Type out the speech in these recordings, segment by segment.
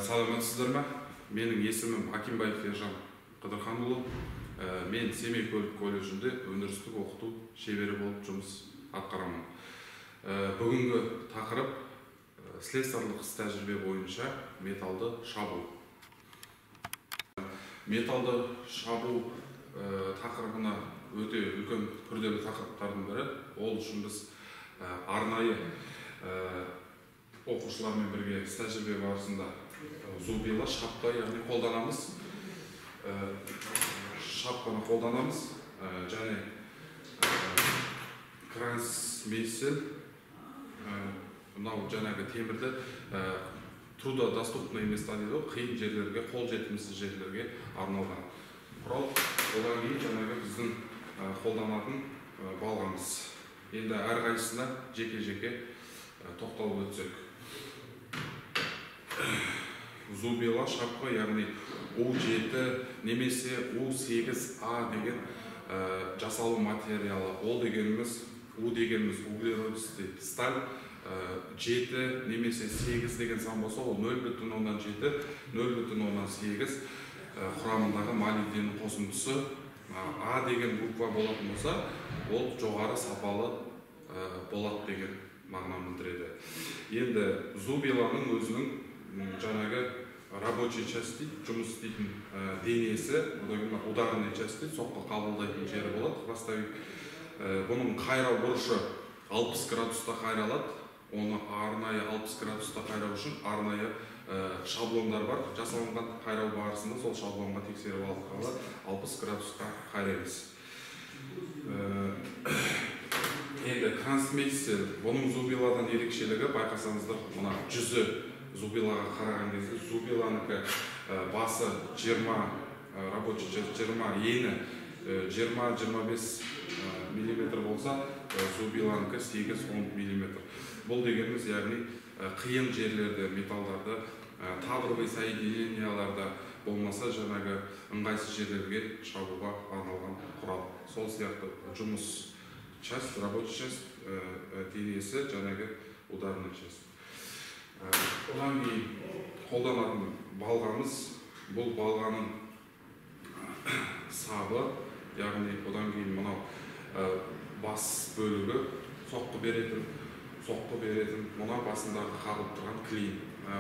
Саламатсыздар ма? Менің есімім Акимбаев Ержан Қыдырханұлы. Мен Семей көлік колледжінде өндірістік оқыту шебері болып жұмыс атқарамын. Бүгінгі тақырып слесарлық іс тәжірибе бойынша металды шабу. Металды шабу тақырыбына өте үлкен күрделі тақырыптардың бірі. Ол үшін біз арнайы оқушылармен бірге іс тәжірибе барысында зубила шапқа яғни қолданамыз. Шапқаны қолданамыз және крансмейсел мынау жаңағы темірді трудодоступный места дейді, қиын жерлерге, қол жетімсіз жерлерге арналған құрал. Одан кейін жаңағы біздің қолданатын балғамыз. Енді әрқайсысына жеке-жеке тоқталып өтсек. Зубила шапқа яғни U7 немесе U8A деген жасалу материалы. Ол дегеніміз U дегеніміз углеродисті сталь, 7 немесе 8 деген сан болса, ол 0,7, 0,8 құрамындағы молибден қосындысы. А деген буква болатын болса, ол жоғары сапалы болады деген мағынаны білдіреді. Енді зубиланың өзінің жаңағы рабочий части, жұмыс істейтін денесі, ударный части, соққы қабылдайтын жері болады. Бастайық. Бұның қайрау бұрышы 60 градуста қайралады. Оны арнайы 60 градуста қайрау үшін арнайы шаблондар бар. Жасалынған қайрау барысында сол шаблонға тексеріп алып 60 градусқа қайраймыз. Енді крансмейсел, бұның зубиладан ерекшелігі, байқасаңыздар, мына жүзі зубилаға қараған кезде зубиланыкі басы 20, рабочий 20, ені 20-25 мм болса, зубиланыкі 8-10 мм. Бұл дегеніміз, яғни қиын жерлерде, металдарды, тавровый соединенияларда болмаса, жаңағы ыңғайсыз жерлерге шабуға арналған құрал. Сол сияқты жұмыс часть, рабочий часть, денесі, жаңағы ударный часть. Одан кейін қолданатын балғамыз, бұл балғаның сабы, яғни одан кейін мынау бас бөлігі соққы беретін, мұна басындағы қағып тұрған клин.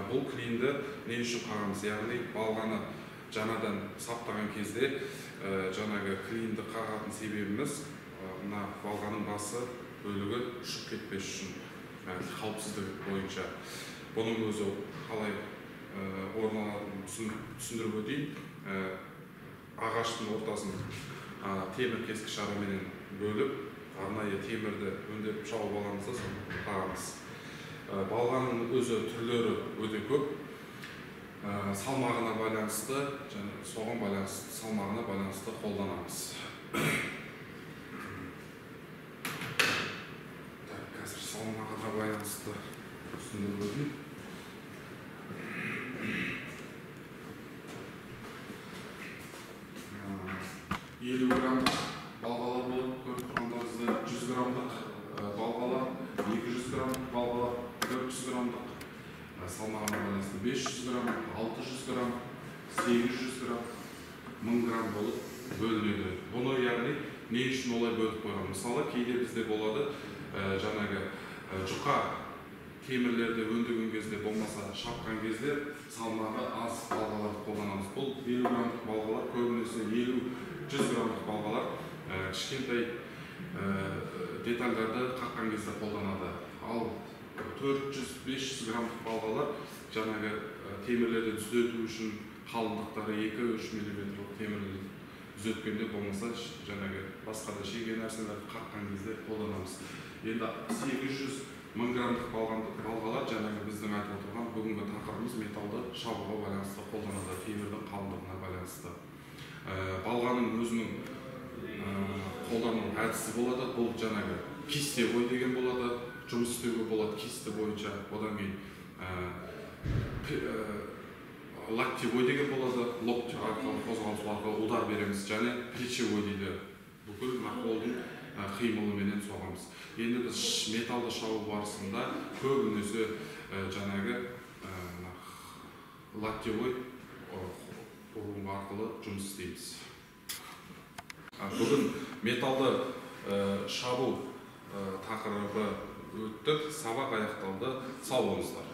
Бұл клинді не үшін қағамыз, яғни балғаны жаңадан саптаған кезде жаңағы клинді қағатын себебіміз мына балғаның басы бөлігі ұшып кетпес үшін, қауіпсіздік бойынша. Бұның өзі қалай орналатынын түсіндіріп өтейін. Ағаштың ортасын темір кескіш араменен бөліп, арнайы темірді өндіріп шауып аламыз да соны қағамыз. Балғаның өзі түрлері өте көп. Салмағына байланысты, соған байланысты, салмағына байланысты қолданамыз. Қазір салмағына байланысты түсіндіріп өтейін. 50 грамдық балғалар болып, көріп тұрғандарыңызда 100 грамдық балғалар, 200 грамдық балғалар, 400 грамдық, салмағына байланысты 500 грамм, 600 грамм, 800 грамм, 1000 грамм болып бөлінеді. Бұны яғни не үшін олай бөліп қойған? Мысалы, кейде бізде болады жаңағы жұқа темірлерді өндірген кезде болмаса шапқан кезде салмағы аз балғаларды қолданамыз. Бұл 50 грамдық балғалар, көбінесе 50-100 грамдық балғалар кішкентай детальдарды қаққан кезде қолданады. Ал 400-500 грамдық балғалар жаңағы темірлерді түзету үшін қалыңдықтары 2-3 мм темірлерді түзеткенде болмаса жаңағы басқа да шеге нәрселерді қаққан кезде қолданамыз. Енді 800-1000 грамдық балғалар жаңағы біздің айтып отырған бүгінгі тақырыбымыз металды шабуға байланысты қолданады, темірдің қалыңдығына байланысты. Балғаның өзінің қолдану әдісі болады. Бұл жаңағы кистевой деген болады, жұмыс істеуге болады кисті бойынша. Одан кейін локтевой деген болады, локти арқылы қозғалысу арқылы удар береміз, және плечевой дейді. Бүкіл қолдың қимылыменен соғамыз. Енді біз металды шабу барысында көбінесе жаңағы локтевой құрылым арқылы жұмыс істейміз. Бүгін металды шабу тақырыбы өтті, сабақ аяқталды, сау болыңыздар.